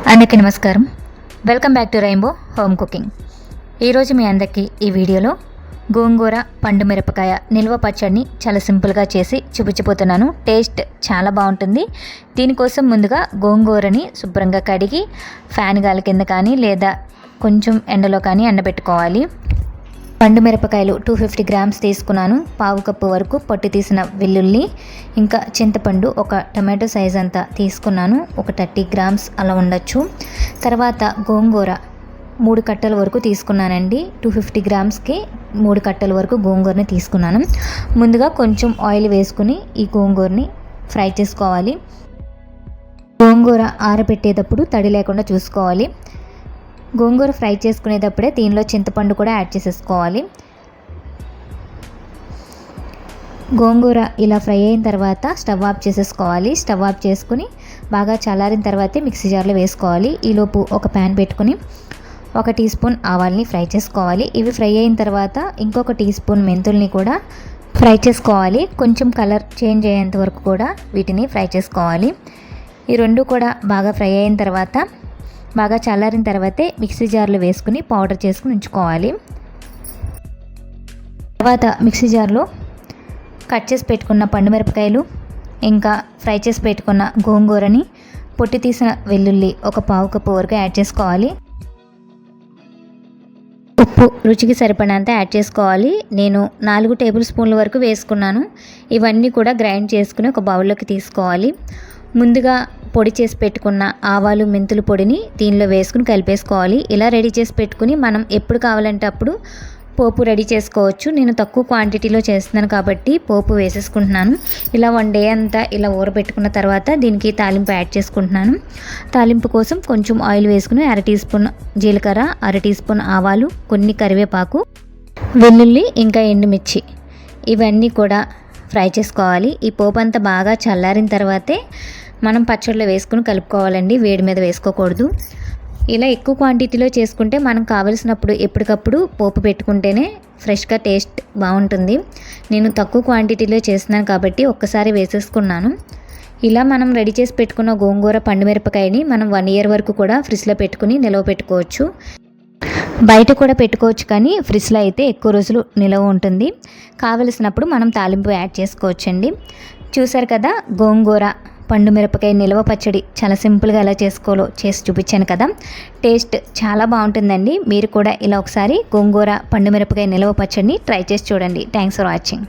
అందరికీ నమస్కారం. Welcome back to rainbow home cooking. ఈరోజు మీ అందరికీ ఈ వీడియోలో గోంగూర పండు మిరపకాయ నిల్వ పచ్చడిని చాలా సింపుల్గా చేసి చూపించబోతున్నాను. టేస్ట్ చాలా బాగుంటుంది. దీనికోసం ముందుగా గోంగూరని శుభ్రంగా కడిగి ఫ్యాన్ గాలి కింద కానీ లేదా కొంచెం ఎండలో కానీ ఎండబెట్టుకోవాలి. పండు మిరపకాయలు 250 గ్రామ్స్ తీసుకున్నాను. పావు కప్పు వరకు పొట్టు తీసిన వెల్లుల్లి, ఇంకా చింతపండు ఒక టమాటో సైజ్ అంతా తీసుకున్నాను. ఒక 30 గ్రామ్స్ అలా ఉండొచ్చు. తర్వాత గోంగూర 3 కట్టల వరకు తీసుకున్నానండి. 250 గ్రామ్స్కి 3 కట్టల వరకు గోంగూరని తీసుకున్నాను. ముందుగా కొంచెం ఆయిల్ వేసుకుని ఈ గోంగూరని ఫ్రై చేసుకోవాలి. గోంగూర ఆరబెట్టేటప్పుడు తడి లేకుండా చూసుకోవాలి. గోంగూర ఫ్రై చేసుకునేటప్పుడే దీనిలో చింతపండు కూడా యాడ్ చేసేసుకోవాలి. గోంగూర ఇలా ఫ్రై అయిన తర్వాత స్టవ్ ఆఫ్ చేసేసుకోవాలి. స్టవ్ ఆఫ్ చేసుకుని బాగా చల్లారిన తర్వాతే మిక్సీ జార్లో వేసుకోవాలి. ఈలోపు ఒక ప్యాన్ పెట్టుకుని 1 టీ స్పూన్ ఆవాల్ని ఫ్రై చేసుకోవాలి. ఇవి ఫ్రై అయిన తర్వాత ఇంకొక టీ స్పూన్ మెంతుల్ని కూడా ఫ్రై చేసుకోవాలి. కొంచెం కలర్ చేంజ్ అయ్యేంత వరకు కూడా వీటిని ఫ్రై చేసుకోవాలి. ఈ రెండు కూడా బాగా ఫ్రై అయిన తర్వాత బాగా చల్లారిన తర్వాతే మిక్సీ జార్లో వేసుకుని పౌడర్ చేసుకుని ఉంచుకోవాలి. తర్వాత మిక్సీ జార్లో కట్ చేసి పెట్టుకున్న పండు మిరపకాయలు, ఇంకా ఫ్రై చేసి పెట్టుకున్న గోంగూరని, పొట్టి తీసిన వెల్లుల్లి ఒక పావు కప్పు వరకు యాడ్ చేసుకోవాలి. ఉప్పు రుచికి సరిపడినంత యాడ్ చేసుకోవాలి. నేను 4 టేబుల్ స్పూన్ల వరకు వేసుకున్నాను. ఇవన్నీ కూడా గ్రైండ్ చేసుకుని ఒక బౌల్లోకి తీసుకోవాలి. ముందుగా పొడి చేసి పెట్టుకున్న ఆవాలు మెంతులు పొడిని దీనిలో వేసుకుని కలిపేసుకోవాలి. ఇలా రెడీ చేసి పెట్టుకుని మనం ఎప్పుడు కావాలంటే అప్పుడు పోపు రెడీ చేసుకోవచ్చు. నేను తక్కువ క్వాంటిటీలో చేస్తున్నాను కాబట్టి పోపు వేసేసుకుంటున్నాను. ఇలా 1 డే అంతా ఇలా ఊరబెట్టుకున్న తర్వాత దీనికి తాలింపు యాడ్ చేసుకుంటున్నాను. తాలింపు కోసం కొంచెం ఆయిల్ వేసుకుని 1/2 టీ స్పూన్ జీలకర్ర, 1/2 టీ స్పూన్ ఆవాలు, కొన్ని కరివేపాకు, వెల్లుల్లి, ఇంకా ఎండుమిర్చి ఇవన్నీ కూడా ఫ్రై చేసుకోవాలి. ఈ పోపు అంతా బాగా చల్లారిన తర్వాతే మనం పచ్చడిలో వేసుకుని కలుపుకోవాలండి. వేడి మీద వేసుకోకూడదు. ఇలా ఎక్కువ క్వాంటిటీలో చేసుకుంటే మనం కావలసినప్పుడు ఎప్పటికప్పుడు పోపు పెట్టుకుంటేనే ఫ్రెష్గా టేస్ట్ బాగుంటుంది. నేను తక్కువ క్వాంటిటీలో చేస్తున్నాను కాబట్టి ఒక్కసారి వేసేసుకున్నాను. ఇలా మనం రెడీ చేసి పెట్టుకున్న గోంగూర పండు మిరపకాయని మనం 1 ఇయర్ వరకు కూడా ఫ్రిడ్జ్లో పెట్టుకుని నిల్వ పెట్టుకోవచ్చు. బయట కూడా పెట్టుకోవచ్చు, కానీ ఫ్రిడ్జ్లో అయితే ఎక్కువ రోజులు నిల్వ ఉంటుంది. కావలసినప్పుడు మనం తాలింపు యాడ్ చేసుకోవచ్చండి. చూసారు కదా, గోంగూర పండు మిరపకాయ నిల్వ పచ్చడి చాలా సింపుల్గా ఎలా చేసుకోవాలో చేసి చూపించాను కదా. టేస్ట్ చాలా బాగుంటుందండి. మీరు కూడా ఇలా ఒకసారి గోంగూర పండు మిరపకాయ నిల్వ పచ్చడిని ట్రై చేసి చూడండి. Thanks for watching.